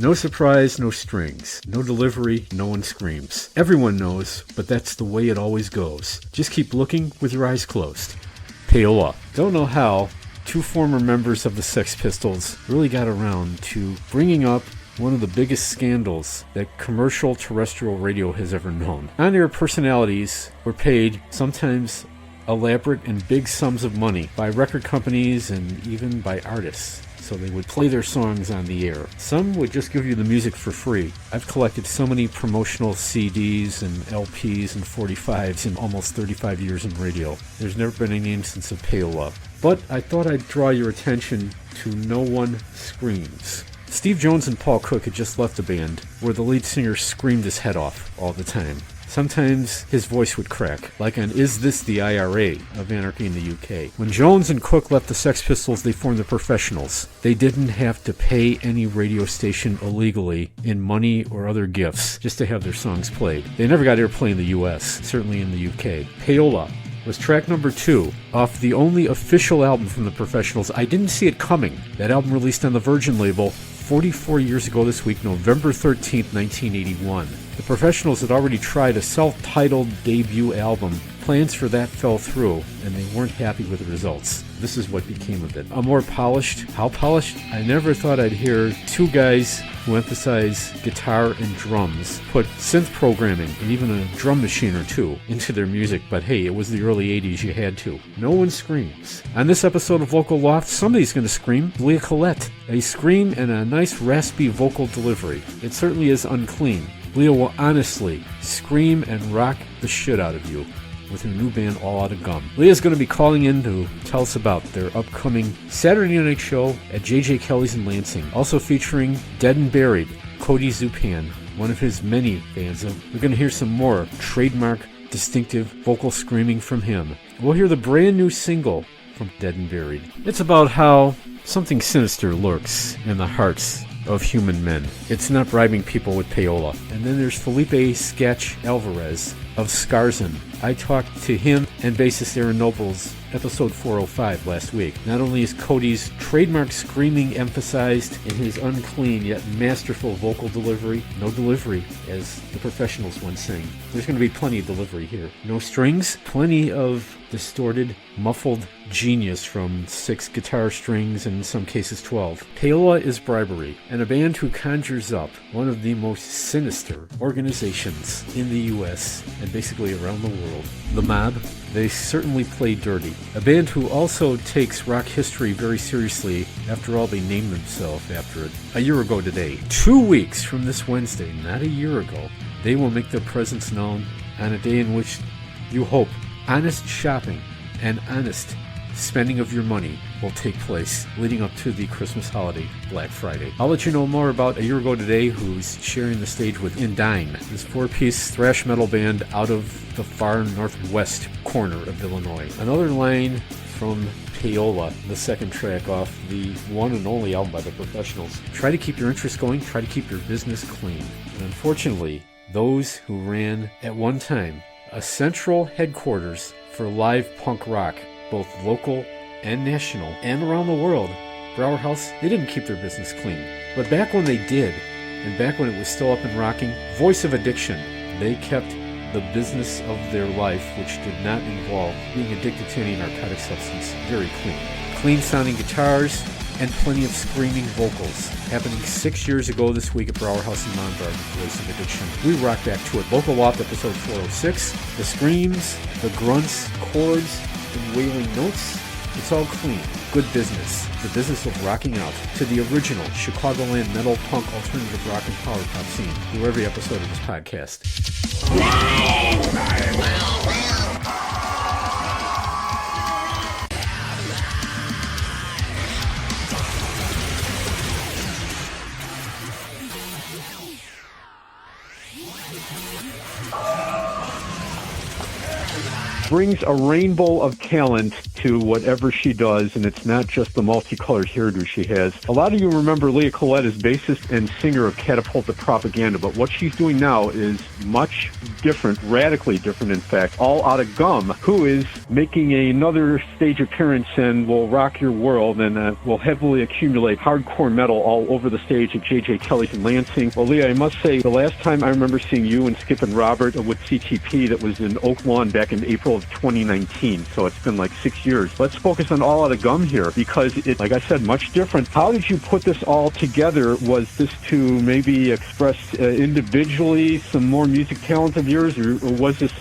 No surprise, no strings. No delivery, no one screams. Everyone knows, but that's the way it always goes. Just keep looking with your eyes closed. Payola. Don't know how two former members of the Sex Pistols really got around to bringing up one of the biggest scandals that commercial terrestrial radio has ever known. On-air personalities were paid sometimes elaborate and big sums of money by record companies and even by artists, so they would play their songs on the air. Some would just give you the music for free. I've collected so many promotional CDs and LPs and 45s in almost 35 years in radio. There's never been any instance of payola. But I thought I'd draw your attention to No One Screams. Steve Jones and Paul Cook had just left the band, where the lead singer screamed his head off all the time. Sometimes his voice would crack, like on Is This the IRA of Anarchy in the UK. When Jones and Cook left the Sex Pistols, they formed the Professionals. They didn't have to pay any radio station illegally in money or other gifts just to have their songs played. They never got airplay in the US, certainly in the UK. Payola was track number 2 off the only official album from the Professionals. I didn't see it coming. That album released on the Virgin label 44 years ago this week, November 13th, 1981. The Professionals had already tried a self-titled debut album. Plans for that fell through, and they weren't happy with the results. This is what became of it. A more polished, how polished? I never thought I'd hear two guys who emphasize guitar and drums put synth programming and even a drum machine or two into their music, but hey, it was the early 80s, you had to. No one screams. On this episode of Local Loft, somebody's going to scream. Leah Colette. A scream and a nice raspy vocal delivery. It certainly is unclean. Leah will honestly scream and rock the shit out of you with her new band All Outta Gum. Leah's going to be calling in to tell us about their upcoming Saturday night show at J.J. Kelly's in Lansing, also featuring Dead and Buried, Cody Zupan, one of his many bands. We're going to hear some more trademark, distinctive vocal screaming from him. We'll hear the brand new single from Dead and Buried. It's about how something sinister lurks in the hearts of human men. It's not bribing people with payola. And then there's Felipe Sketch Alvarez of Scarzon. I talked to him and bassist Aaron Nobles, episode 405 last week. Not only is Cody's trademark screaming emphasized in his unclean yet masterful vocal delivery, no delivery, as the Professionals once sang. There's going to be plenty of delivery here. No strings, plenty of distorted, muffled genius from 6 guitar strings and in some cases 12. Payola is bribery, and a band who conjures up one of the most sinister organizations in the US and basically around the world. The Mob, they certainly play dirty. A band who also takes rock history very seriously. After all, they named themselves after it. A year ago today, 2 weeks from this Wednesday, not a year ago, they will make their presence known on a day in which you hope honest shopping and honest spending of your money will take place leading up to the Christmas holiday, Black Friday. I'll let you know more about A Year Ago Today, who's sharing the stage with Indine, this 4-piece thrash metal band out of the far northwest corner of Illinois. Another line from Payola, the second track off the one and only album by the Professionals. Try to keep your interest going, try to keep your business clean. And unfortunately, those who ran at one time a central headquarters for live punk rock, both local and national and around the world, Brouwer House, they didn't keep their business clean. But back when they did, and back when it was still up and rocking, Voice of Addiction, they kept the business of their life, which did not involve being addicted to any narcotic substance, very clean. Clean-sounding guitars and plenty of screaming vocals. Happening 6 years ago this week at Brouwer House in Monbard, Voice of Addiction. We rock back to it. Local Loft, episode 406. The screams, the grunts, chords, and wailing notes, it's all clean. Good business. The business of rocking out to the original Chicagoland metal, punk, alternative rock, and power pop scene through every episode of this podcast. Brings a rainbow of talent to whatever she does, and it's not just the multicolored hairdo she has. A lot of you remember Leah Colette as bassist and singer of Catapult The Propaganda, but what she's doing now is much different, radically different, in fact. All Outta Gum, who is making another stage appearance and will rock your world and will heavily accumulate hardcore metal all over the stage at J.J. Kelly's in Lansing. Well, Leah, I must say, the last time I remember seeing you and Skip and Robert with CTP, that was in Oak Lawn back in April of 2019, so it's been like 6 years. Let's focus on All Outta Gum here, because it's, like I said, much different. How did you put this all together? Was this to maybe express individually some more music talent of yours, or was this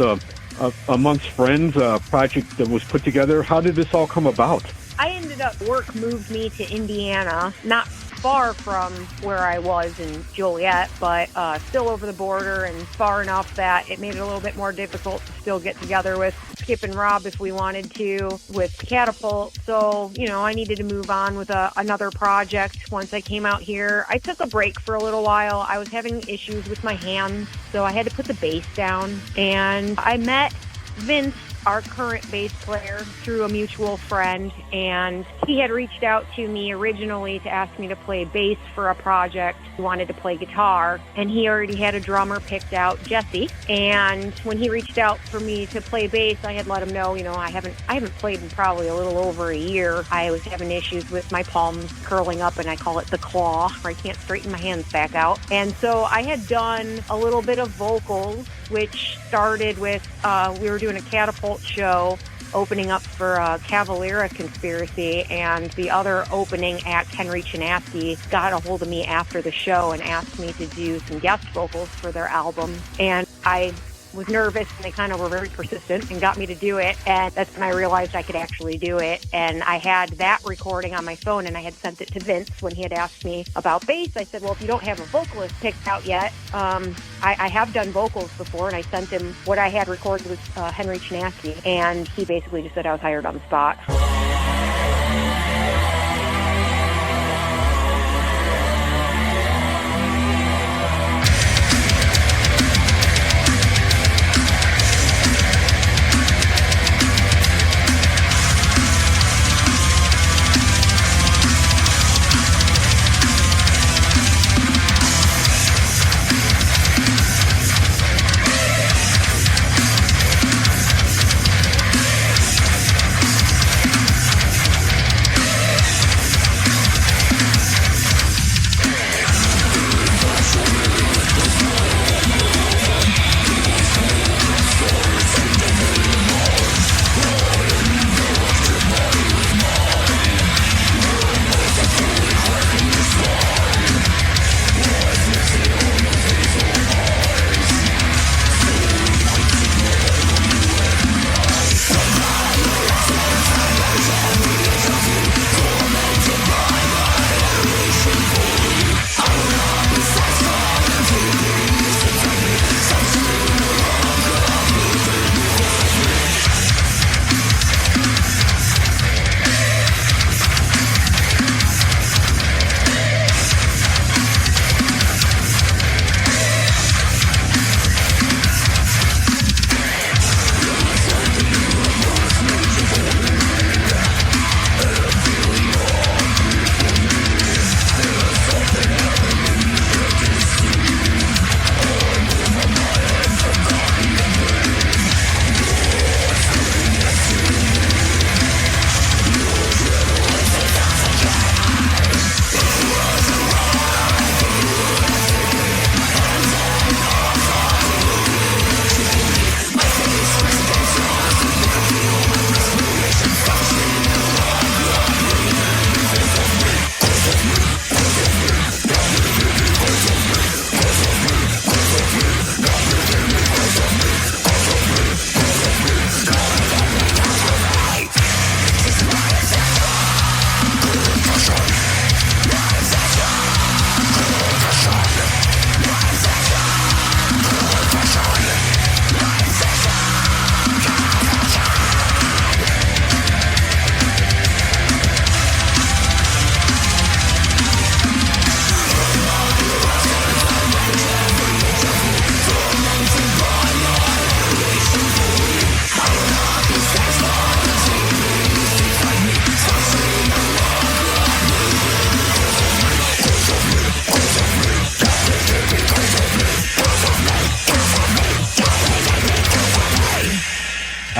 amongst friends, a project that was put together? How did this all come about? I ended up, work moved me to Indiana, not far from where I was in Joliet, but still over the border and far enough that it made it a little bit more difficult to still get together with Skip and Rob if we wanted to with Catapult. So, I needed to move on with another project once I came out here. I took a break for a little while. I was having issues with my hands, so I had to put the bass down. And I met Vince, our current bass player, through a mutual friend, and he had reached out to me originally to ask me to play bass for a project. He wanted to play guitar, and he already had a drummer picked out, Jesse. And when he reached out for me to play bass, I had let him know, I haven't played in probably a little over a year. I was having issues with my palms curling up, and I call it the claw, where I can't straighten my hands back out. And so I had done a little bit of vocals, which started with, we were doing a Catapult show opening up for Cavalera Conspiracy, and the other opening act, Henry Chinaski, got a hold of me after the show and asked me to do some guest vocals for their album. And I was nervous, and they kind of were very persistent and got me to do it, and that's when I realized I could actually do it. And I had that recording on my phone, and I had sent it to Vince when he had asked me about bass. I said, well, if you don't have a vocalist picked out yet, I have done vocals before, and I sent him what I had recorded with Henry Chinaski, and he basically just said I was hired on the spot.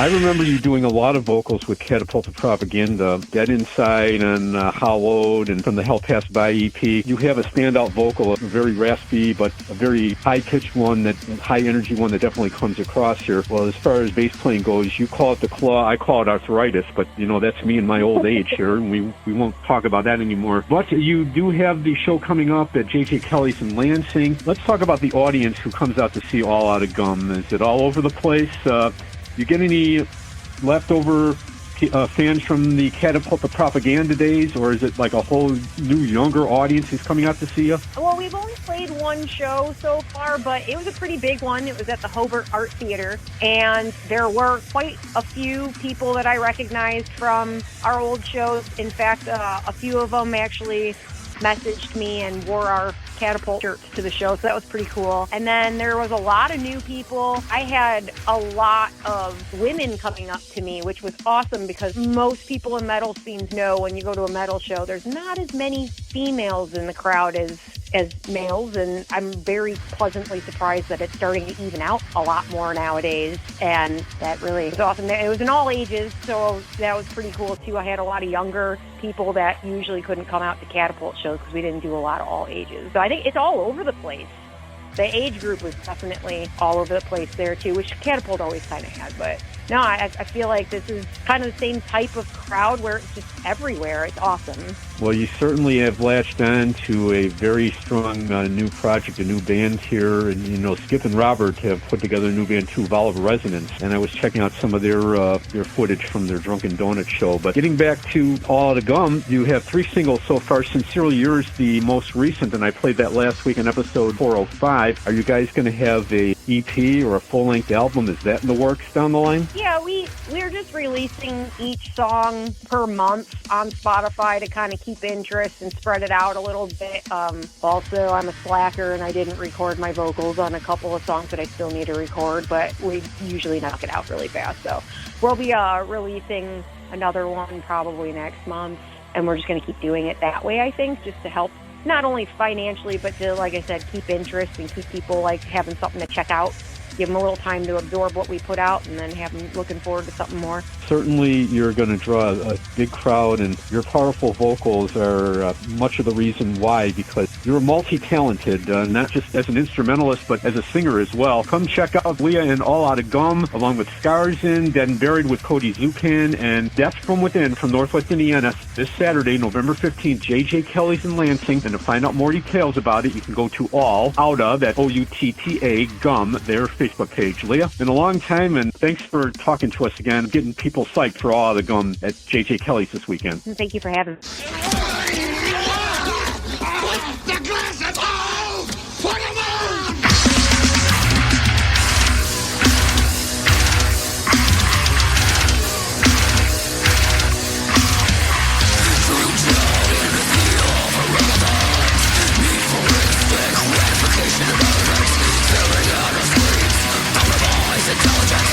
I remember you doing a lot of vocals with Catapult The Propaganda, Dead Inside and Hollowed, and from the Hell Pass By EP. You have a standout vocal, a very raspy but a very high-pitched one, that high-energy one that definitely comes across here. Well, as far as bass playing goes, you call it the claw, I call it arthritis, but, that's me in my old age here, and we won't talk about that anymore. But you do have the show coming up at J.J. Kelly's in Lansing. Let's talk about the audience who comes out to see All Outta Gum. Is it all over the place? You get any leftover fans from the Catapult The Propaganda days, or is it like a whole new, younger audience who's coming out to see you? Well, we've only played one show so far, but it was a pretty big one. It was at the Hobart Art Theater, and there were quite a few people that I recognized from our old shows. In fact, a few of them actually messaged me and wore our Catapult shirts to the show, so that was pretty cool. And then there was a lot of new people. I had a lot of women coming up to me, which was awesome because most people in metal scenes know when you go to a metal show, there's not as many females in the crowd as males, and I'm very pleasantly surprised that it's starting to even out a lot more nowadays, and that really is awesome. It was in all ages, so that was pretty cool too. I had a lot of younger people that usually couldn't come out to Catapult shows because we didn't do a lot of all ages. So I think it's all over the place. The age group was definitely all over the place there too, which Catapult always kind of had, but no, I feel like this is kind of the same type of crowd where it's just everywhere. It's awesome. Well, you certainly have latched on to a very strong new project, a new band here. And, Skip and Robert have put together a new band too, Vow of Resonance. And I was checking out some of their footage from their Drunken Donut show. But getting back to All Outta Gum, you have 3 singles so far. Sincerely Yours, the most recent, and I played that last week in episode 405. Are you guys going to have a EP or a full-length album? Is that in the works down the line? Yeah, we're just releasing each song per month on Spotify to kind of keep interest and spread it out a little bit. Also, I'm a slacker and I didn't record my vocals on a couple of songs that I still need to record, but we usually knock it out really fast. So we'll be releasing another one probably next month, and we're just going to keep doing it that way, I think, just to help not only financially, but to, like I said, keep interest and keep people like having something to check out. Give them a little time to absorb what we put out, and then have them looking forward to something more. Certainly, you're going to draw a big crowd, and your powerful vocals are much of the reason why, because you're multi-talented, not just as an instrumentalist, but as a singer as well. Come check out Leah and All Outta Gum, along with Scars In, Dead and Buried with Cody Zucan, and Death From Within from Northwest Indiana this Saturday, November 15th, J.J. Kelly's in Lansing. And to find out more details about it, you can go to All Outta, that's O-U-T-T-A, Gum, their Facebook page. Leah, been a long time, and thanks for talking to us again, getting people psyched for All Outta Gum at J.J. Kelly's this weekend. Thank you for having me. The glass is full! Put 'em on! Intelligence.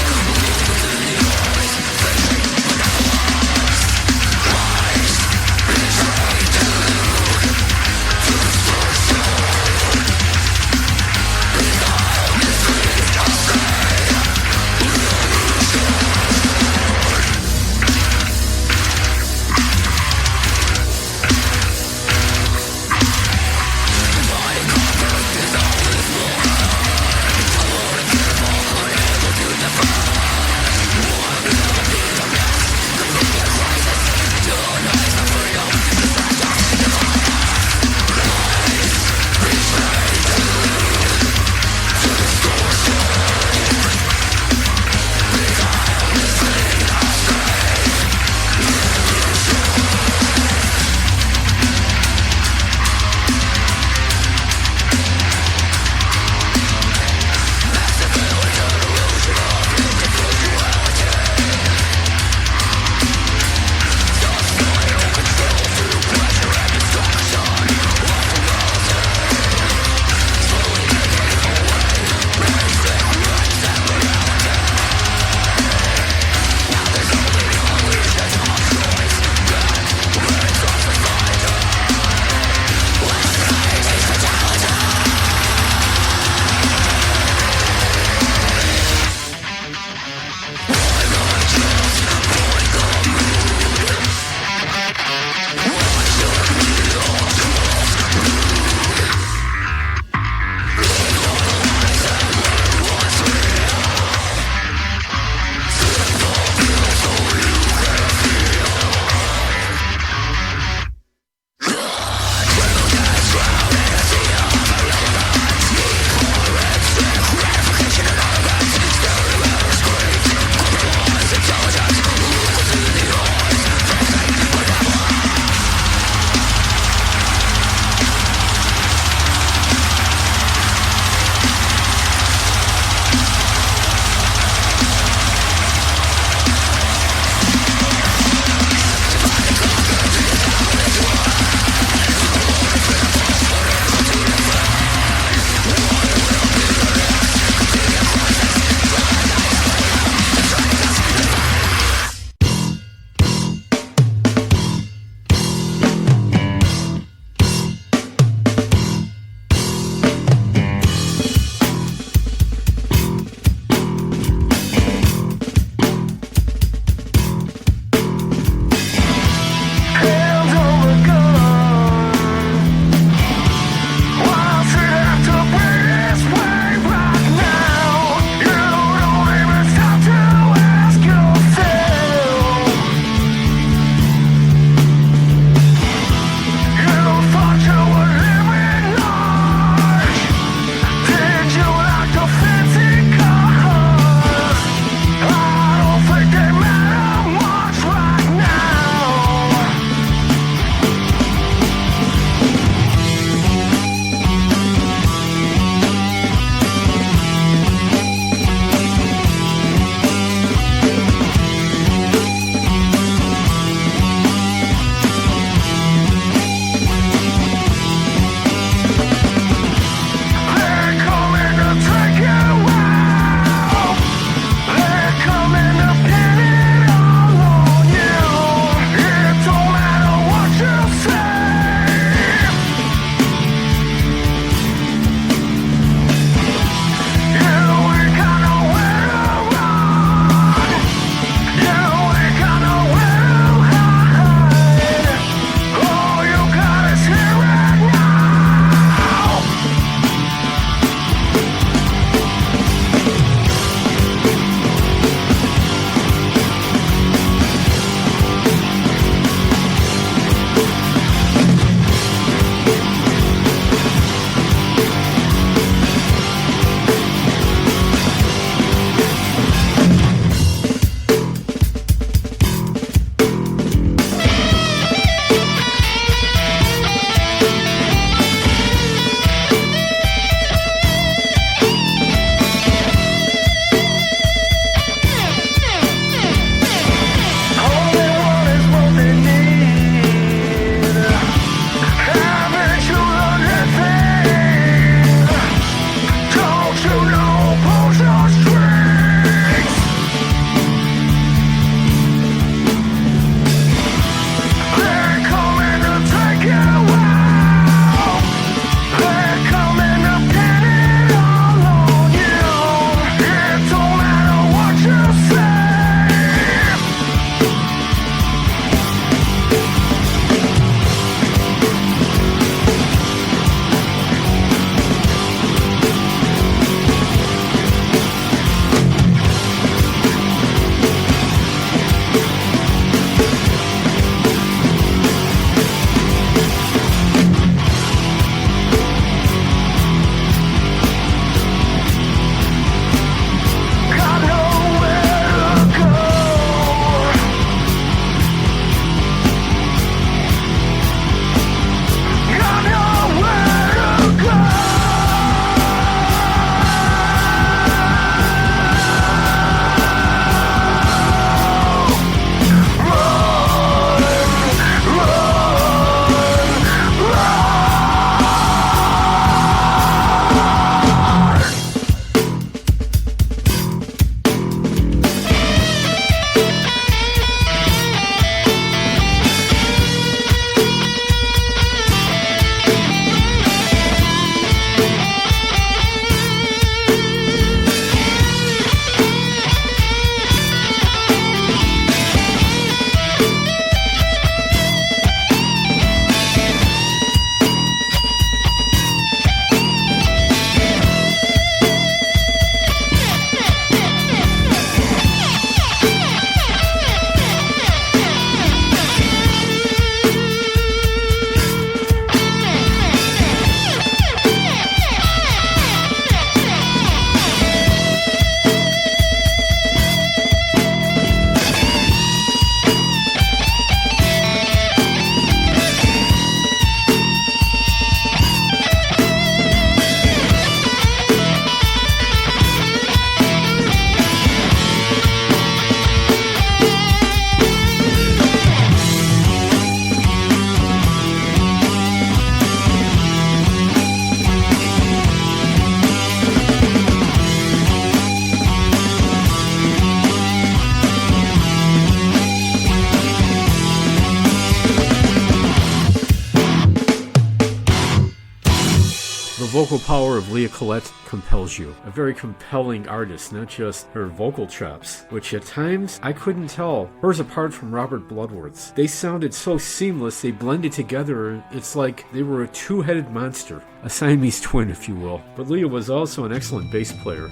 vocal power of Leah Colette compels you. A very compelling artist, not just her vocal chops, which at times I couldn't tell hers apart from Robert Bloodworth's. They sounded so seamless, they blended together. It's like they were a two-headed monster, a Siamese twin, if you will. But Leah was also an excellent bass player.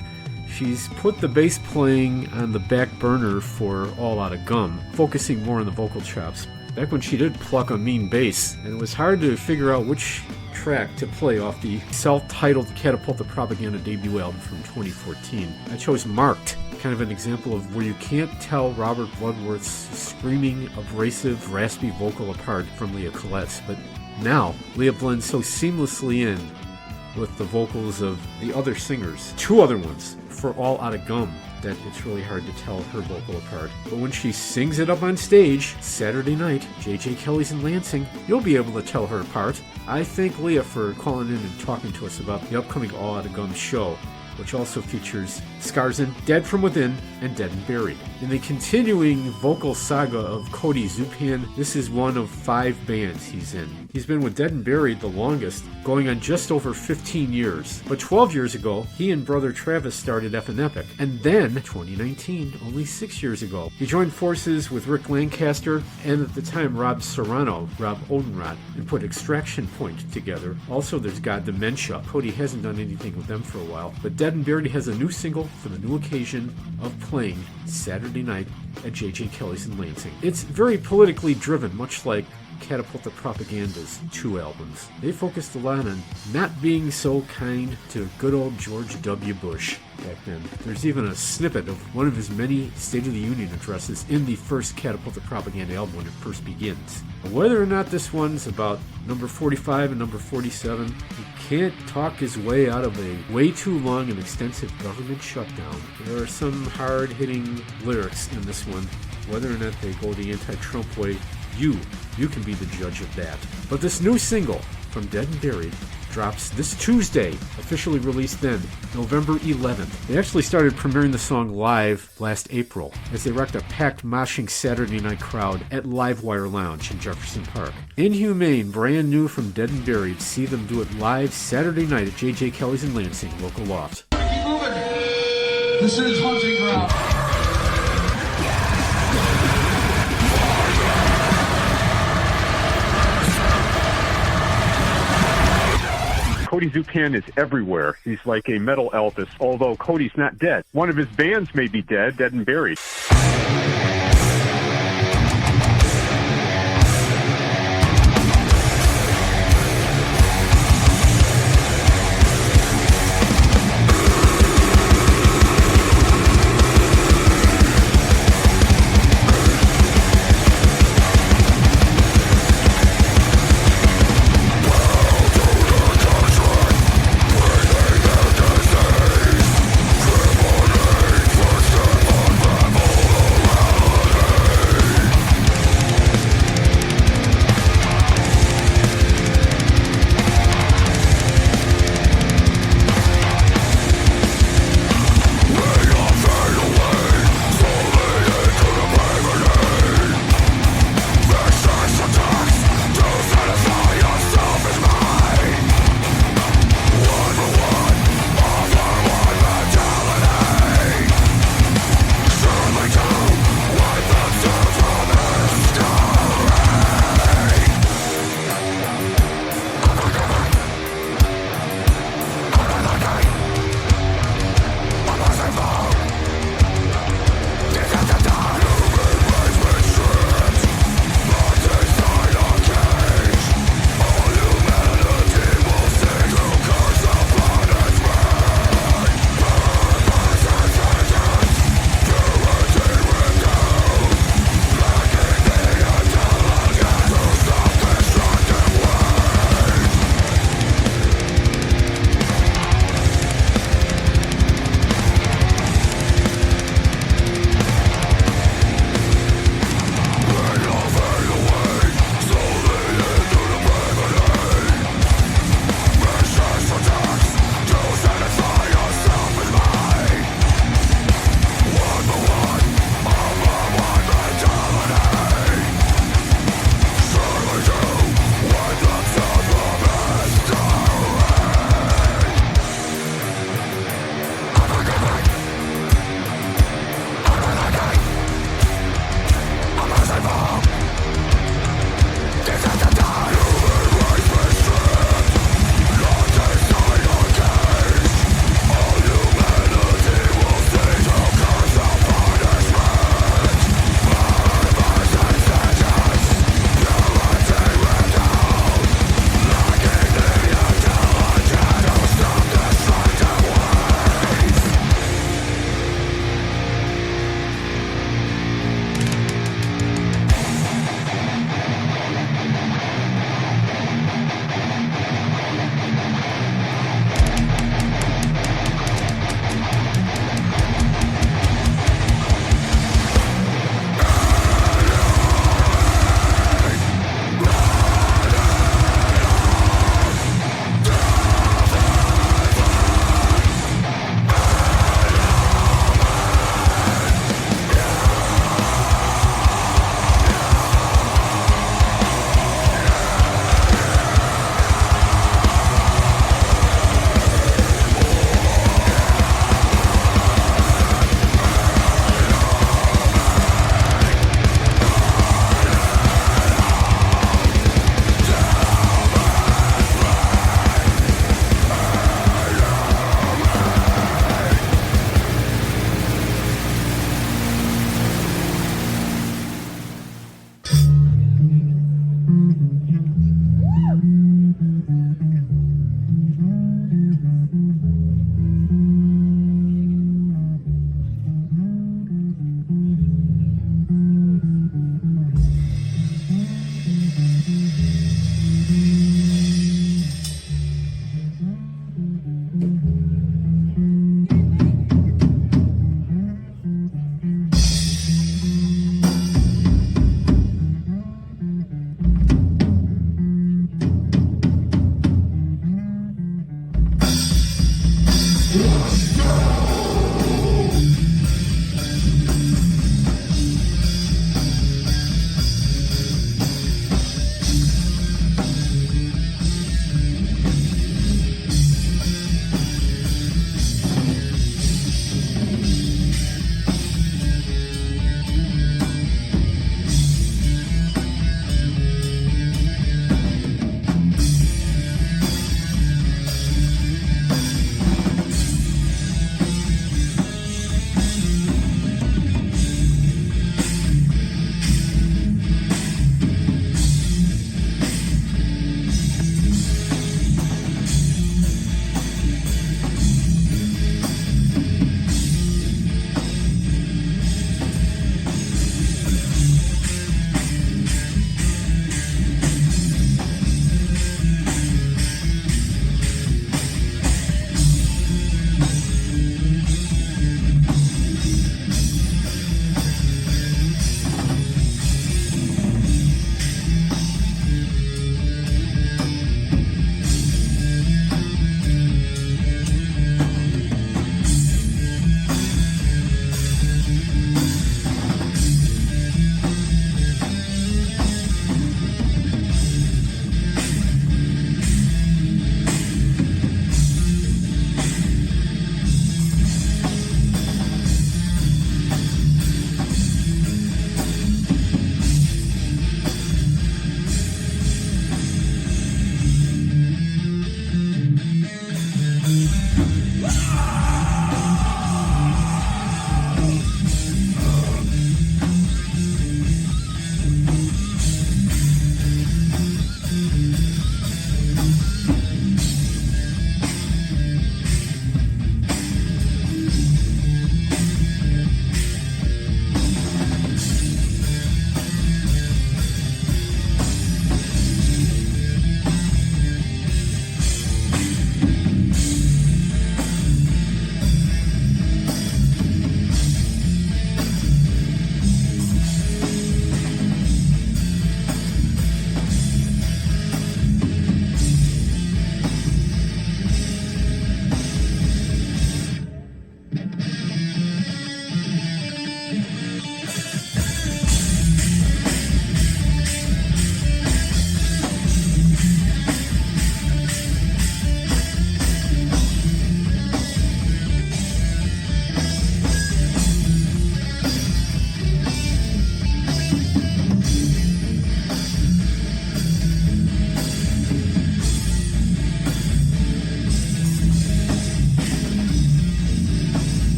She's put the bass playing on the back burner for All Outta Gum, focusing more on the vocal chops. Back when she did pluck a mean bass, and it was hard to figure out which track to play off the self-titled Catapult The Propaganda debut album from 2014. I chose Marked, kind of an example of where you can't tell Robert Bloodworth's screaming, abrasive, raspy vocal apart from Leah Colette's, but now Leah blends so seamlessly in with the vocals of the other singers, two other ones for All Outta Gum, that it's really hard to tell her vocal apart. But when she sings it up on stage Saturday night, J.J. Kelly's in Lansing, you'll be able to tell her apart. I thank Leah for calling in and talking to us about the upcoming All Outta Gum show, which also features Skarzen, Dead From Within, and Dead and Buried. In the continuing vocal saga of Cody Zupan, this is one of 5 bands he's in. He's been with Dead and Buried the longest, going on just over 15 years. But 12 years ago, he and brother Travis started F and Epic. And then, 2019, only 6 years ago, he joined forces with Rick Lancaster and at the time Rob Serrano, Rob Odenrod, and put Extraction Point together. Also, there's God Dementia. Cody hasn't done anything with them for a while, but Dead and Buried has a new single for the new occasion of playing Saturday night at J.J. Kelly's in Lansing. It's very politically driven, much like Catapult The Propaganda's 2 albums. They focused a lot on not being so kind to good old George W. Bush back then. There's even a snippet of one of his many State of the Union addresses in the first Catapult The Propaganda album when it first begins. Whether or not this one's about number 45 and number 47, he can't talk his way out of a way too long and extensive government shutdown. There are some hard-hitting lyrics in this one. Whether or not they go the anti-Trump way, you can be the judge of that. But this new single from Dead and Buried drops this Tuesday, officially released then, November 11th. They actually started premiering the song live last April as they rocked a packed moshing Saturday night crowd at Livewire Lounge in Jefferson Park. Inhumane, brand new from Dead and Buried. See them do it live Saturday night at J.J. Kelly's in Lansing, local Loft. Keep moving. This is Hunting Ground. Cody Zupan is everywhere. He's like a metal Elvis, although Cody's not dead. One of his bands may be dead and buried.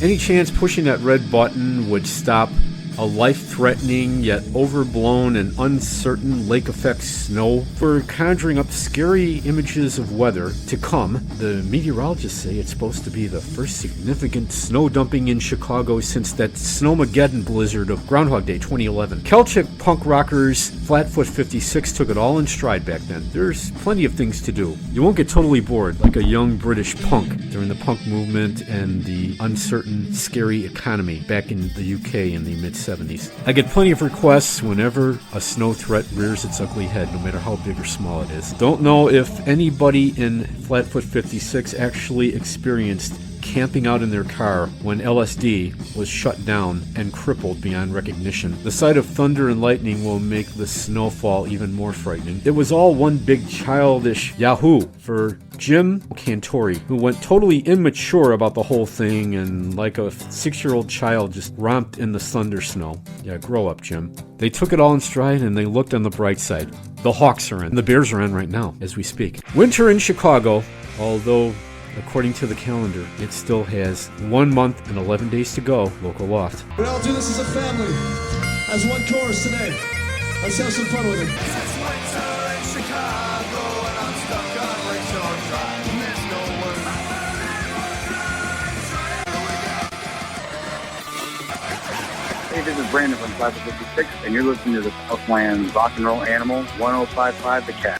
Any chance pushing that red button would stop a life-threatening yet overblown and uncertain lake effect snow for conjuring up scary images of weather to come. The meteorologists say it's supposed to be the first significant snow dumping in Chicago since that Snowmageddon blizzard of Groundhog Day 2011. Celtic punk rockers Flatfoot 56 took it all in stride back then. There's plenty of things to do. You won't get totally bored like a young British punk during the punk movement and the uncertain, scary economy back in the UK in the mid-70s. I get plenty of requests whenever a snow threat rears its ugly head, no matter how big or small it is. Don't know if anybody in Flatfoot 56 actually experienced camping out in their car when LSD was shut down and crippled beyond recognition. The sight of thunder and lightning will make the snowfall even more frightening. It was all one big childish yahoo for Jim Cantori, who went totally immature about the whole thing and like a 6-year-old child just romped in the thunder snow. Yeah, grow up, Jim. They took it all in stride and they looked on the bright side. The Hawks are in. The Bears are in right now as we speak. Winter in Chicago, although according to the calendar, it still has 1 month and 11 days to go. Local Loft. We all do this as a family. as one chorus today. Let's have some fun with it. It's winter in Chicago and I'm stuck on Lakeshore Drive. There's no word. Hey, this is Brandon from Class of 56, and you're listening to the Southland Rock and Roll Animal 1055 The Cat.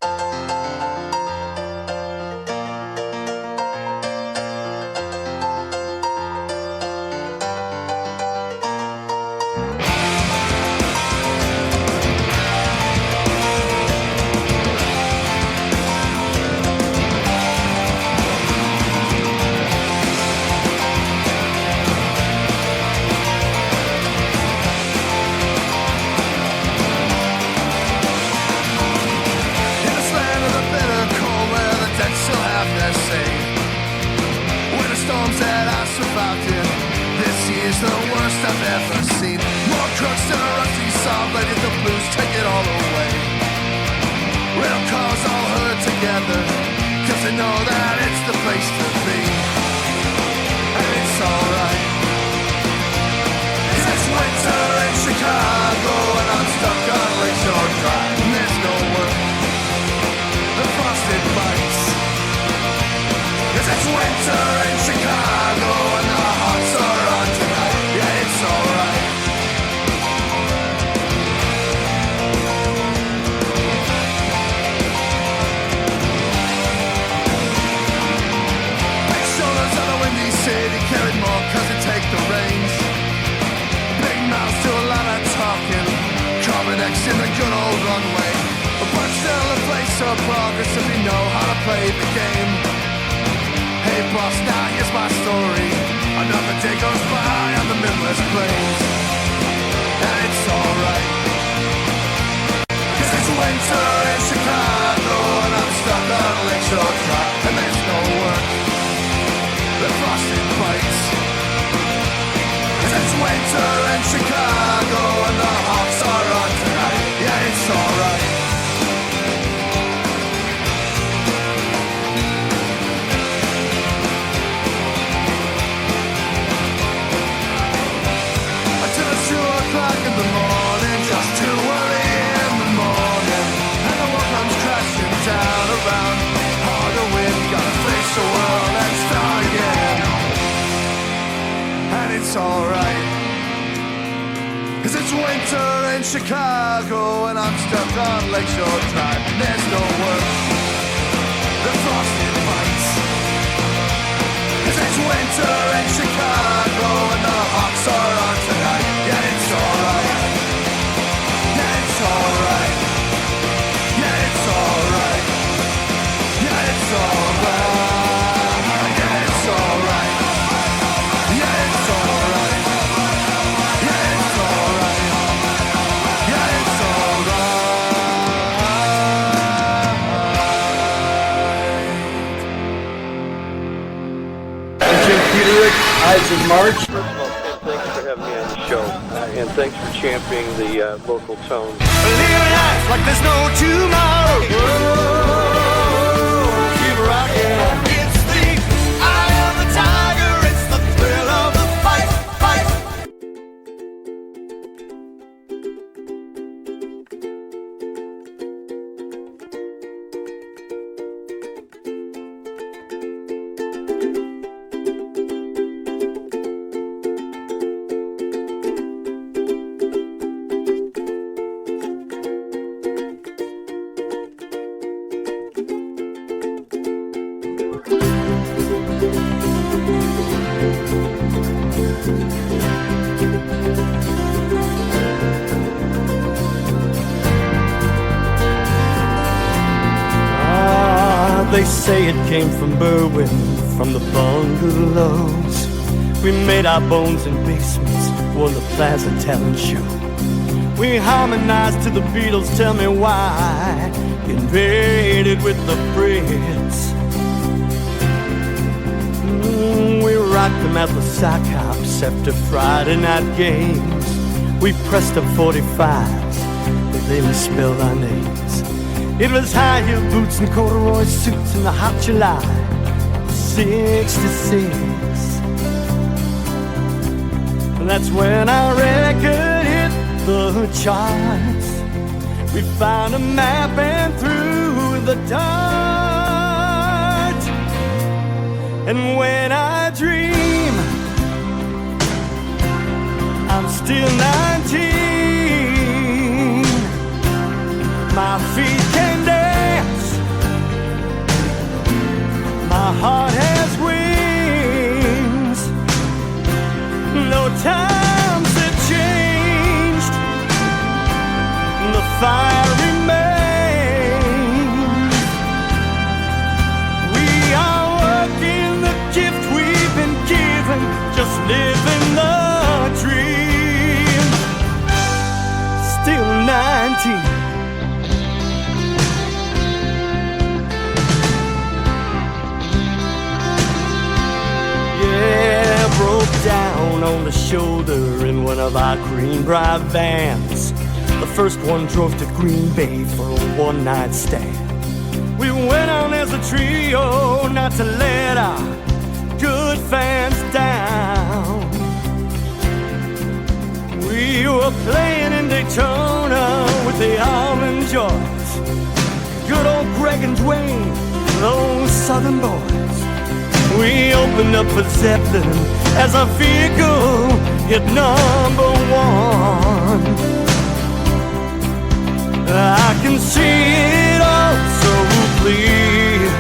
Chicago and I'm stuck on Lakeshore Drive. There's no work. The frosted bites. 'Cause it's winter in Chicago and the Hawks are on tonight. Yeah, it's alright. Yeah, it's alright. Yeah, it's alright. Yeah, it's alright. Yeah, it's alright. Yeah, it's alright. Yeah, it's alright. Ides of March. First of all, thanks for having me on the show, and thanks for championing the local tone. Living life like there's no tomorrow. Whoa, keep rocking. It's the eye of the tiger. It's the thrill of the fight, fight. They say it came from Berwyn, from the bungalows. We made our bones in basements, won the Plaza Talent Show. We harmonized to the Beatles, tell me why. Invaded with the Brits. We rocked them at the sock hops after Friday night games. We pressed up 45s, but they misspelled our names. It was high-heel boots and corduroy suits in the hot July '66. And that's when our record hit the charts. We found a map and through the dark. And when I dream, I'm still 19. My feet can dance, my heart has wings. No times have changed, the fire remains. We are working the gift we've been given, just living the dream. Still 19. Yeah, broke down on the shoulder in one of our Greenbrier vans. The first one drove to Green Bay for a one-night stand. We went on as a trio, not to let our good fans down. We were playing in Daytona with the Almond Joys, good old Greg and Dwayne, those Southern boys. We opened up for Zeppelin as our vehicle hit number one. I can see it all so clear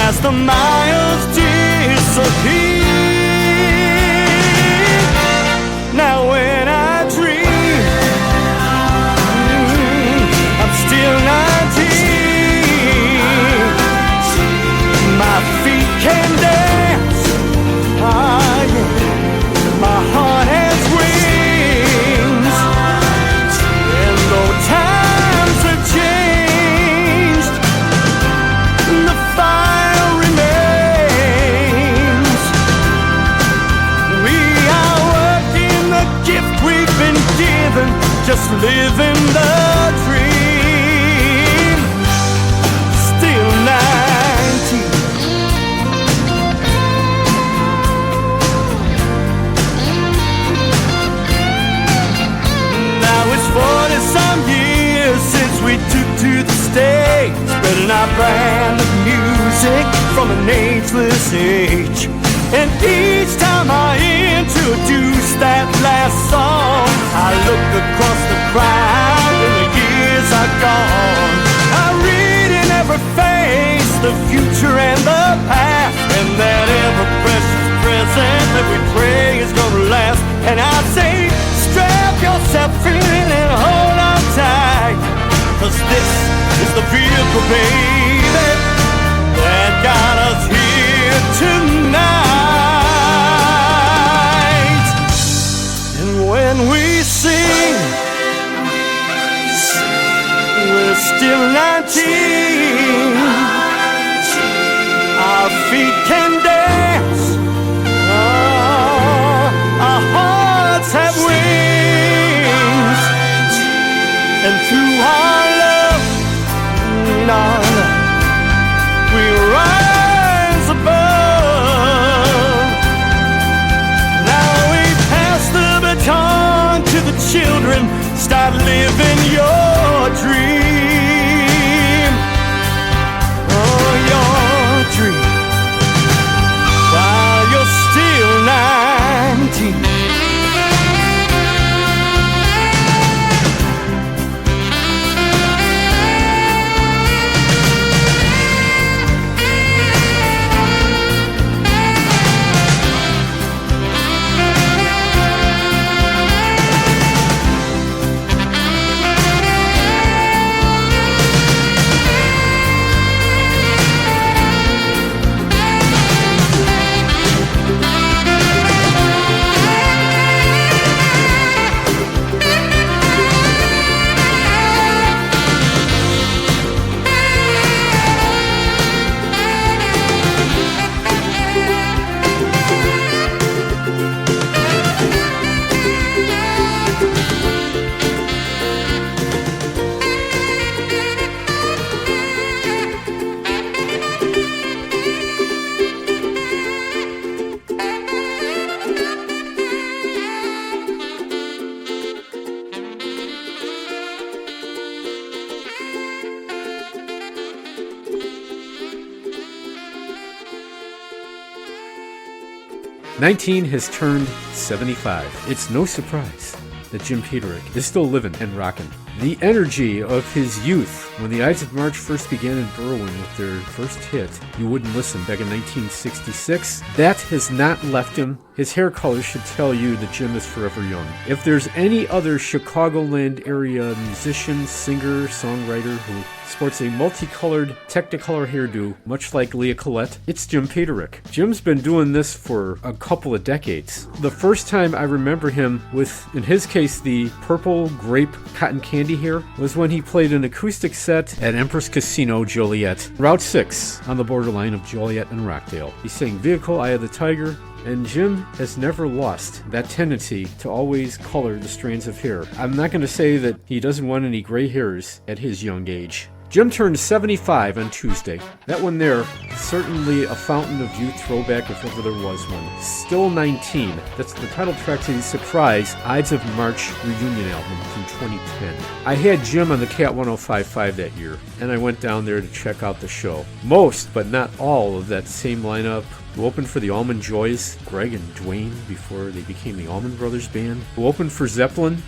as the miles disappear. Now when I dream, I'm still 19. My feet can dance, yeah. My heart has wings, and though times have changed, the fire remains. We are working the gift we've been given, just living the dream. Still 19. Now it's 40-some years since we took to the stage, spreading our brand of music from an ageless age. And each time I introduce that last song, I look across the crowd and the years are gone. I read in every face the future and the past, and that ever-precious present that we pray is gonna last. And I say, strap yourself in and hold on tight, 'cause this is the vehicle, baby, that got us here tonight. And when we sing, we're still 19. Our feet can dance, our hearts have wings, and through our love, we rise above. Now we pass the baton to the children, start living your dream. Oh, your dream, while you're still 19. 19 has turned 75. It's no surprise that Jim Peterick is still living and rocking. The energy of his youth, when the Ides of March first began in Berwyn with their first hit, You Wouldn't Listen, back in 1966, that has not left him. His hair color should tell you that Jim is forever young. If there's any other Chicagoland area musician, singer, songwriter who sports a multicolored Technicolor hairdo, much like Leah Colette, it's Jim Peterick. Jim's been doing this for a couple of decades. The first time I remember him with, in his case, the purple grape cotton candy hair was when he played an acoustic set at Empress Casino, Joliet, Route 6, on the borderline of Joliet and Rockdale. He sang Vehicle, Eye of the Tiger, and Jim has never lost that tendency to always color the strands of hair. I'm not going to say that he doesn't want any gray hairs at his young age. Jim turned 75 on Tuesday. That one there, certainly a fountain of youth throwback if ever there was one. Still 19. That's the title track to the surprise Ides of March reunion album from 2010. I had Jim on the Cat 105.5 that year, and I went down there to check out the show. Most, but not all, of that same lineup who opened for the Allman Joys, Greg and Dwayne, before they became the Allman Brothers Band, who opened for Zeppelin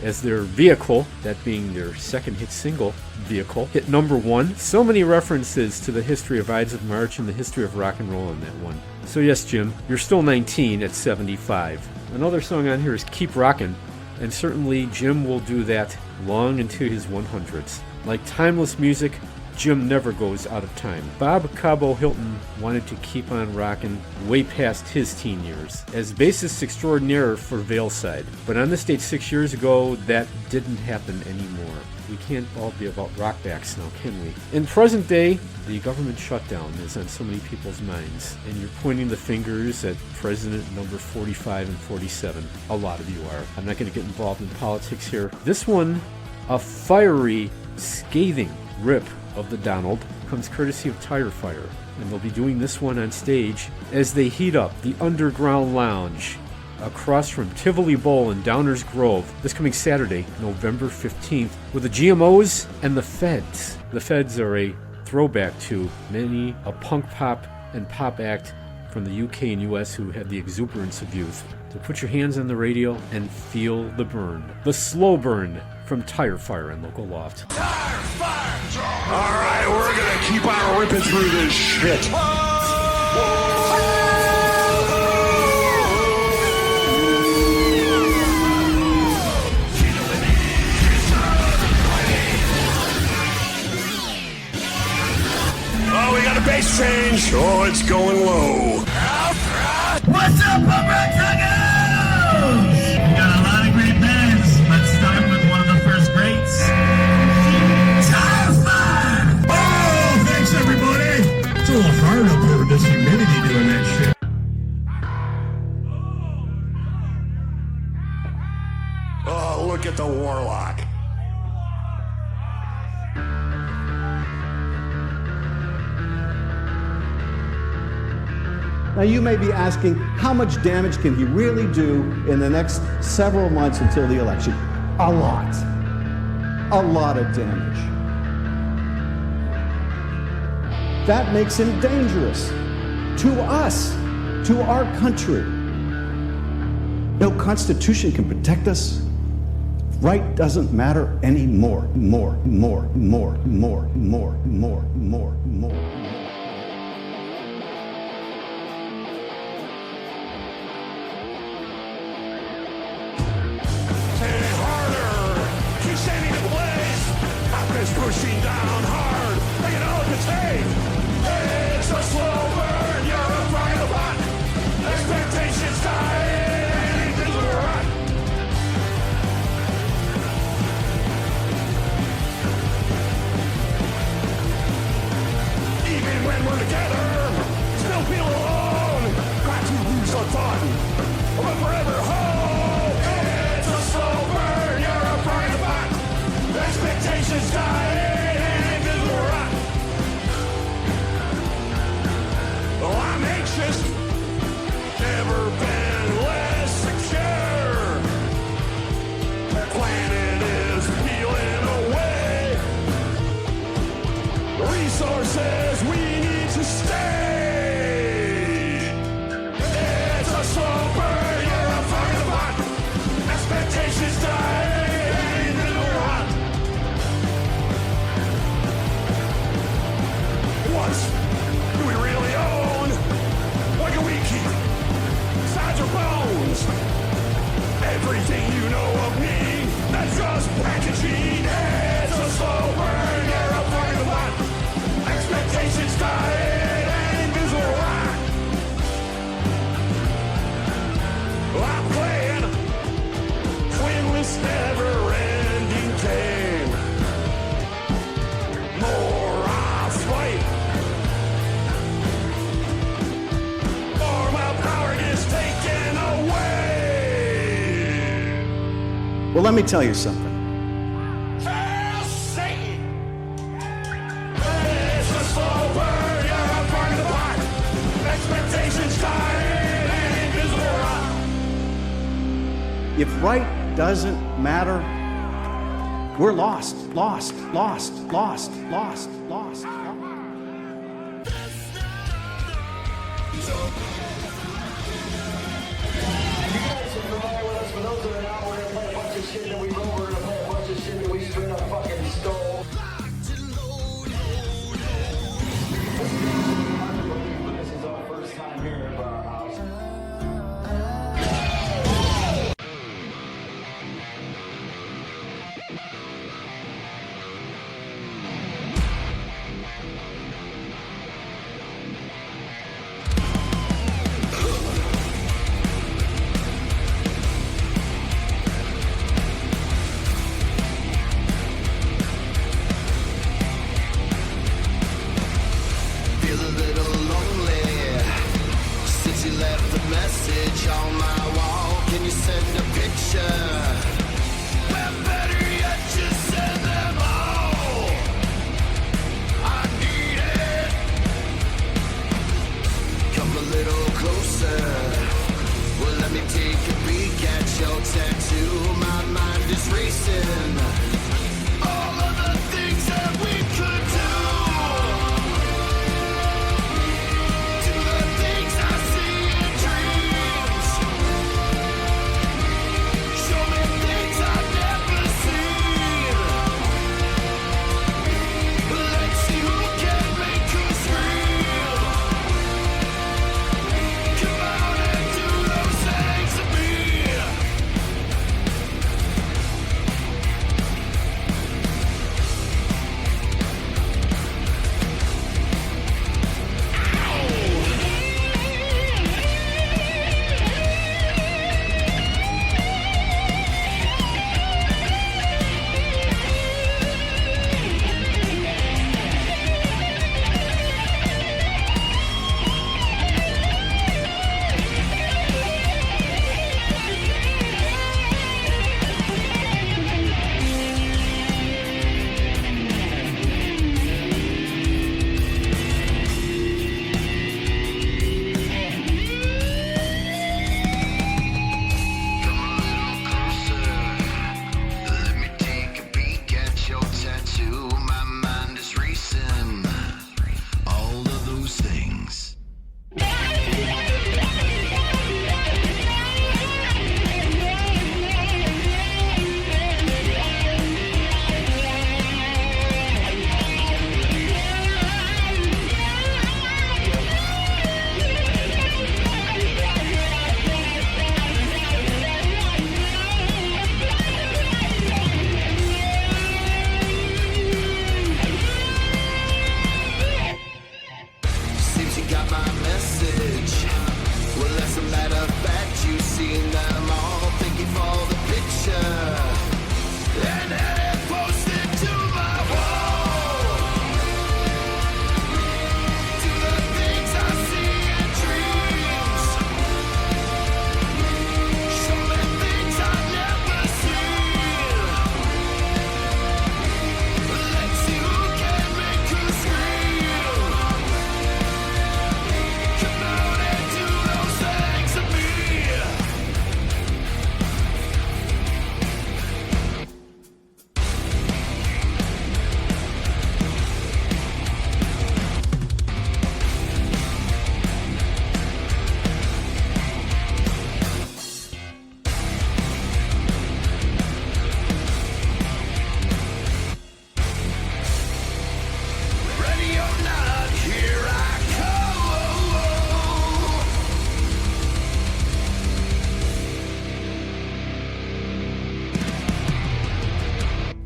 as their Vehicle, that being their second hit single, Vehicle, hit number 1. So many references to the history of Ides of March and the history of rock and roll in that one. So yes, Jim, you're still 19 at 75. Another song on here is Keep Rockin', and certainly Jim will do that long into his 100s. Like timeless music, Jim never goes out of time. Bob Cabo Hilton wanted to keep on rocking way past his teen years as bassist extraordinaire for Veilside. But on this date 6 years ago, that didn't happen anymore. We can't all be about rockbacks now, can we? In present day, the government shutdown is on so many people's minds, and you're pointing the fingers at President number 45 and 47. A lot of you are. I'm not going to get involved in politics here. This one, a fiery, scathing rip of the Donald, comes courtesy of Tire Fire, and they'll be doing this one on stage as they heat up the Underground Lounge across from Tivoli Bowl in Downers Grove this coming Saturday, November 15th, with the GMOs and the Feds. The Feds are a throwback to many a punk pop and pop act from the UK and US who had the exuberance of youth. So put your hands on the radio and feel the burn. The slow burn from Tire Fire and local Loft. Tire Fire! All right, we're gonna keep on ripping through this shit. Oh, we got a bass change. Oh, it's going low. What's up, Punk Tacos? We got a lot of great bands. Let's start with one of the first greats. Tire Fire! Oh, thanks everybody. It's a little hard up here with this humidity doing that shit. Oh, look at the Warlock. Now you may be asking, how much damage can he really do in the next several months until the election? A lot. A lot of damage. That makes him dangerous to us, to our country. No constitution can protect us. Right doesn't matter anymore. More. Pushing down hard, like an elephant's hay. It's a slow burn, you're a fry in the pot. Expectations dying, anything will rot. Even when we're together, still feel alone. Got to lose the thought, but forever hold. It's a slow burn, you're a fry in the pot. Expectations dying. I'm anxious, never been less secure. The planet is peeling away. Resources we need to stay. It's a slow Well, let me tell you something. Hail Satan! It's just over, you're a part of the pot. Expectations tied and invisible rock. If right doesn't matter, we're lost. Feel a little lonely since you left the message on my wall. Can you send a picture? Well, better yet, just send them all. I need it. Come a little closer. Well, let me take a peek at your tattoo. My mind is racing. All of the things that we could do.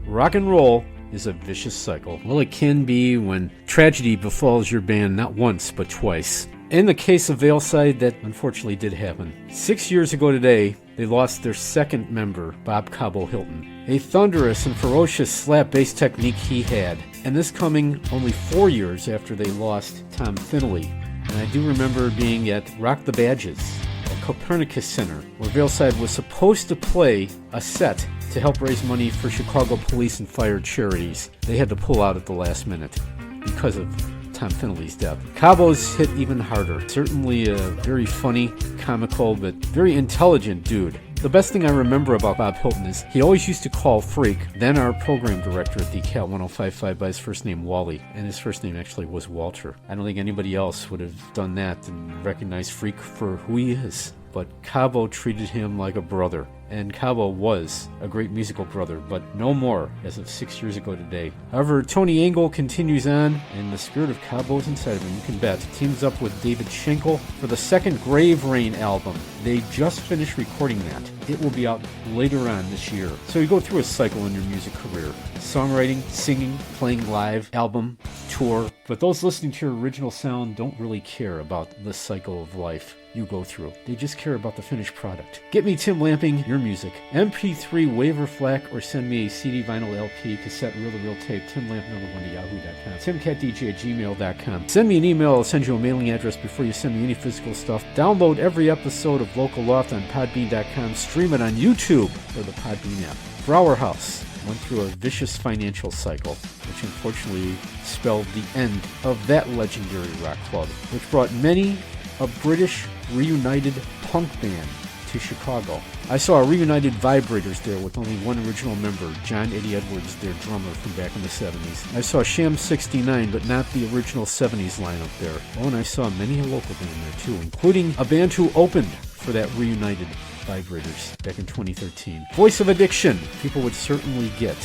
Rock and roll is a vicious cycle. Well, it can be when tragedy befalls your band not once but twice. In the case of Veilside, that unfortunately did happen. 6 years ago today, they lost their second member, Bob Cabo Hilton. A thunderous and ferocious slap bass technique he had, and this coming only 4 years after they lost Tom Finley. And I do remember being at Rock the Badges, a Copernicus Center, where Veilside was supposed to play a set to help raise money for Chicago police and fire charities. They had to pull out at the last minute because of Tom Finley's death. Cabo's hit even harder. Certainly a very funny, comical, but very intelligent dude. The best thing I remember about Bob Hilton is he always used to call Freak, then our program director at the Cat 1055, by his first name Wally, and his first name actually was Walter. I don't think anybody else would have done that and recognized Freak for who he is. But Cabo treated him like a brother, and Cabo was a great musical brother, but no more as of 6 years ago today. However, Tony Angle continues on, and the spirit of Cabo is inside of him, you can bet. Teams up with David Schenkel for the second Grave Rain album. They just finished recording that. It will be out later on this year. So you go through a cycle in your music career. Songwriting, singing, playing live, album, tour. But those listening to your original sound don't really care about the cycle of life you go through. They just care about the finished product. Get me Tim Lamping, your music. MP3, waiver flack, or send me a CD, vinyl, LP, cassette, reel-to-reel tape, timlamping1@yahoo.com, timcatdj@gmail.com. Send me an email, I'll send you a mailing address before you send me any physical stuff. Download every episode of Local Loft on podbean.com. Stream it on YouTube or the Podbean app. Brower House went through a vicious financial cycle, which unfortunately spelled the end of that legendary rock club, which brought many a British reunited punk band to Chicago. I saw Reunited Vibrators there with only one original member, John Eddie Edwards, their drummer from back in the 70s. I saw Sham 69, but not the original 70s lineup there. Oh, and I saw many a local band there too, including a band who opened for that Reunited Vibrators back in 2013. Voice of Addiction. People would certainly get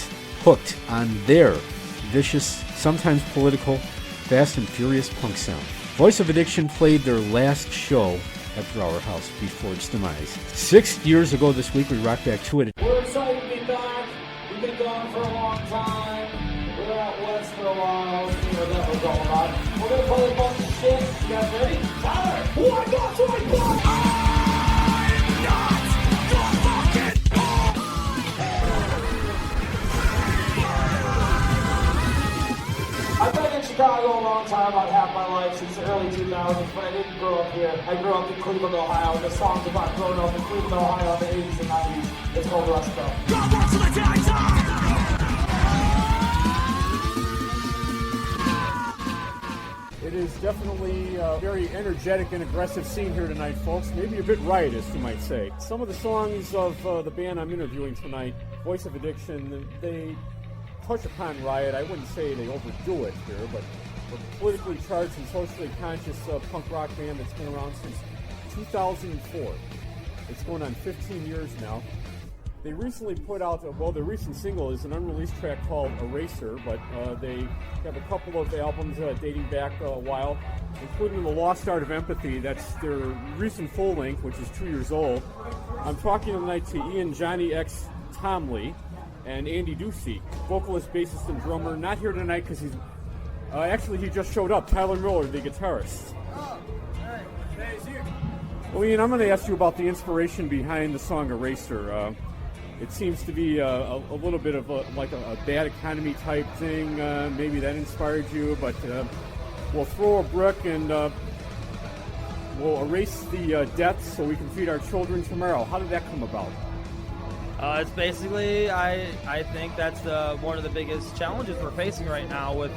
hooked on their vicious, sometimes political, fast and furious punk sound. Voice of Addiction played their last show at Brower House before its demise. 6 years ago this week, we rocked back to it. We're excited to be back. We've been gone for a long time. We were out west for a while. You know that was all about. We're going to play a bunch of shit. You guys ready? Tyler! Oh, I got to my God! I've been in Chicago a long time, about half my life, since the early 2000s, but I didn't grow up here. I grew up in Cleveland, Ohio. The song's about growing up in Cleveland, Ohio in the 80s and 90s. It's called Rust Belt. It is definitely a very energetic and aggressive scene here tonight, folks. Maybe a bit riotous, you might say. Some of the songs of the band I'm interviewing tonight, Voice of Addiction, they touch upon riot. I wouldn't say they overdo it here, but a politically charged and socially conscious punk rock band that's been around since 2004. It's going on 15 years now. They recently put out, their recent single is an unreleased track called Eraser, but they have a couple of albums dating back a while, including The Lost Art of Empathy. That's their recent full length, which is 2 years old. I'm talking tonight to Ian Johnny X Tomley and Andy Ducey, vocalist, bassist, and drummer. Not here tonight because he's he just showed up. Tyler Miller, the guitarist. Oh, alright. Today's here. Well, Ian, I'm going to ask you about the inspiration behind the song Eraser. It seems to be a little bit of a bad economy type thing. Maybe that inspired you, but we'll throw a brick and we'll erase the deaths so we can feed our children tomorrow. How did that come about? It's basically, I think that's one of the biggest challenges we're facing right now with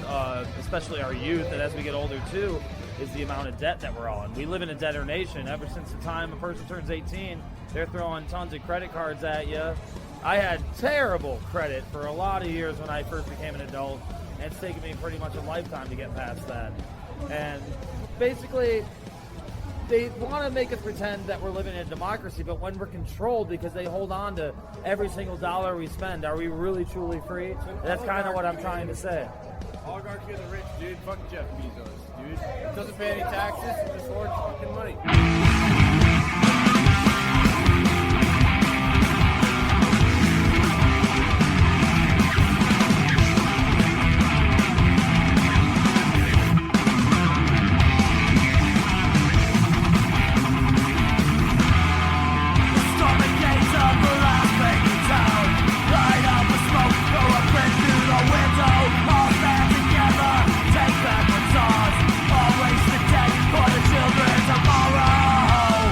especially our youth, and as we get older too, is the amount of debt that we're on. We live in a debtor nation. Ever since the time a person turns 18, they're throwing tons of credit cards at you. I had terrible credit for a lot of years when I first became an adult, and it's taken me pretty much a lifetime to get past that. And basically, they want to make us pretend that we're living in a democracy, but when we're controlled because they hold on to every single dollar we spend, are we really truly free? That's kind of what I'm trying to say. Oligarchy of the rich, dude. Fuck Jeff Bezos, dude. Doesn't pay any taxes, just hoards fucking money. Take back what's ours. Always the dead for the children tomorrow.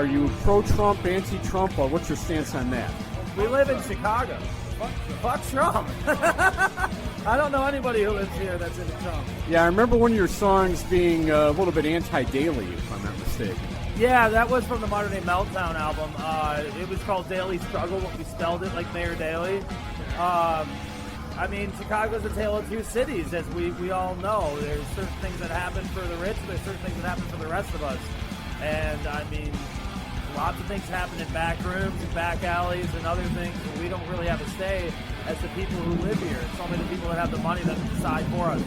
Are you pro-Trump, anti-Trump, or what's your stance on that? We live in Chicago. Fuck Trump. I don't know anybody who lives here that's into Trump. Yeah, I remember one of your songs being a little bit anti-Daily, if I'm not mistaken. Yeah, that was from the Modern Day Meltdown album. It was called Daily Struggle, but we spelled it like Mayor Daley. I mean, Chicago's a tale of two cities, as we all know. There's certain things that happen for the rich, there's certain things that happen for the rest of us. And, I mean, lots of things happen in back rooms and back alleys and other things where we don't really have a say as the people who live here. It's only the people that have the money that decide for us.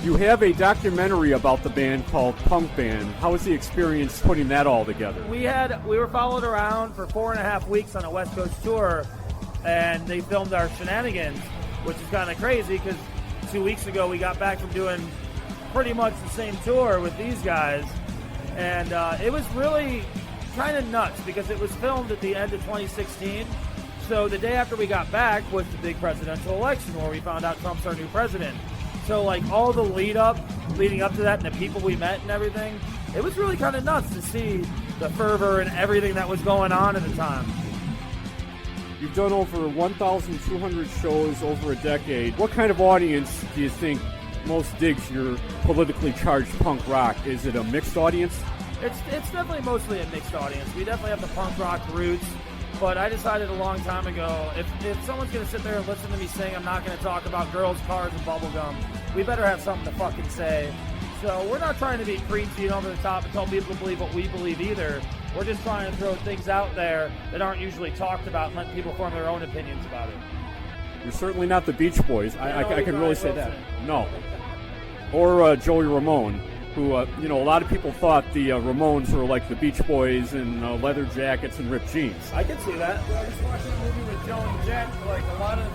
You have a documentary about the band called Punk Band. How was the experience putting that all together? We were followed around for 4.5 weeks on a West Coast tour, and they filmed our shenanigans, which is kind of crazy because 2 weeks ago we got back from doing pretty much the same tour with these guys, and it was really kind of nuts because it was filmed at the end of 2016. So the day after we got back was the big presidential election where we found out Trump's our new president. So like all the leading up to that and the people we met and everything, it was really kind of nuts to see the fervor and everything that was going on at the time. You've done over 1,200 shows over a decade. What kind of audience do you think most digs your politically charged punk rock? Is it a mixed audience? It's definitely mostly a mixed audience. We definitely have the punk rock roots, but I decided a long time ago, if someone's going to sit there and listen to me sing, I'm not going to talk about girls, cars, and bubblegum. We better have something to fucking say. So we're not trying to be preachy and over the top and tell people to believe what we believe either. We're just trying to throw things out there that aren't usually talked about and let people form their own opinions about it. You're certainly not the Beach Boys. I can really say that. No. Or Joey Ramone, who, a lot of people thought the Ramones were like the Beach Boys in leather jackets and ripped jeans. I can see that. I was watching a movie with Joan Jett, like a lot of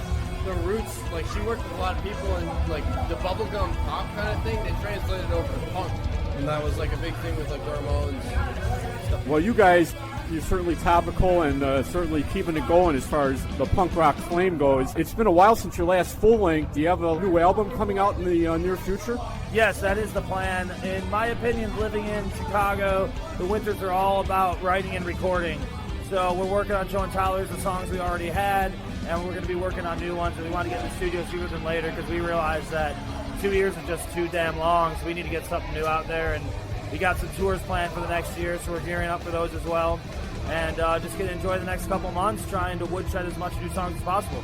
the roots, like she worked with a lot of people and like the bubblegum pop kind of thing, they translated over to punk. And that was like a big thing with like the Ramones. Stuff. Well, you guys, you're certainly topical and certainly keeping it going as far as the punk rock flame goes. It's been a while since your last full length. Do you have a new album coming out in the near future? Yes, that is the plan. In my opinion, living in Chicago, the winters are all about writing and recording. So we're working on showing Tyler's the songs we already had, and we're going to be working on new ones, and we want to get in the studio sooner than later because we realize that 2 years is just too damn long, so we need to get something new out there, and we got some tours planned for the next year, so we're gearing up for those as well, and just going to enjoy the next couple months trying to woodshed as much new songs as possible.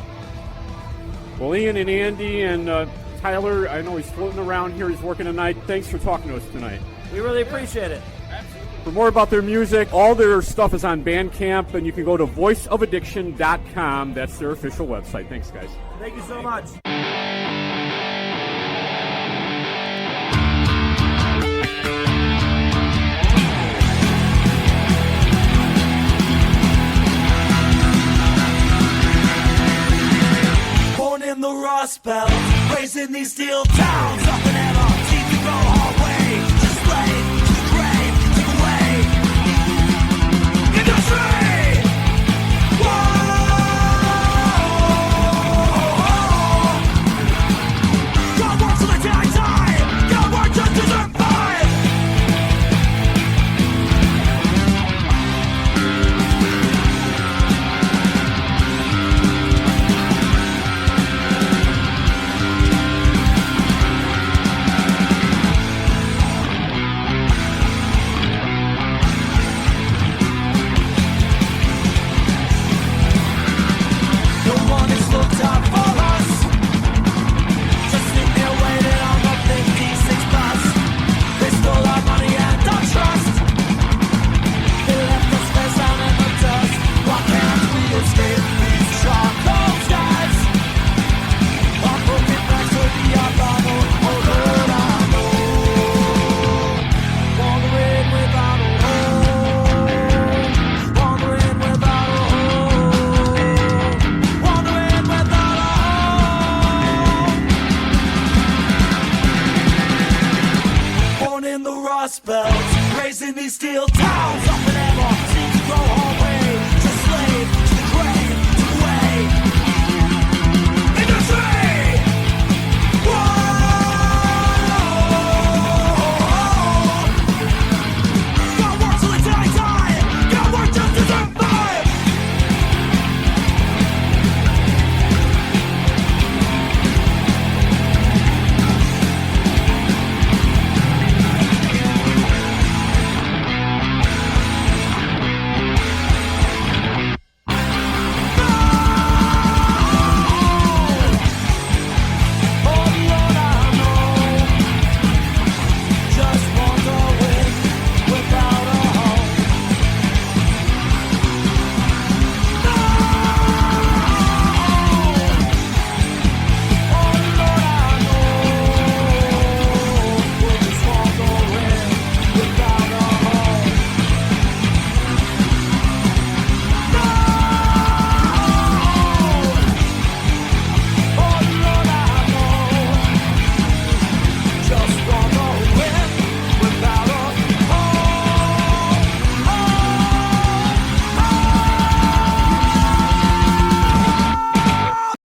Well, Ian and Andy and Tyler, I know he's floating around here, he's working tonight. Thanks for talking to us tonight. We really appreciate it. For more about their music, all their stuff is on Bandcamp, and you can go to voiceofaddiction.com. That's their official website. Thanks, guys. Thank you so much. Born in the Rust Belt, raised in these steel towns, nothing ever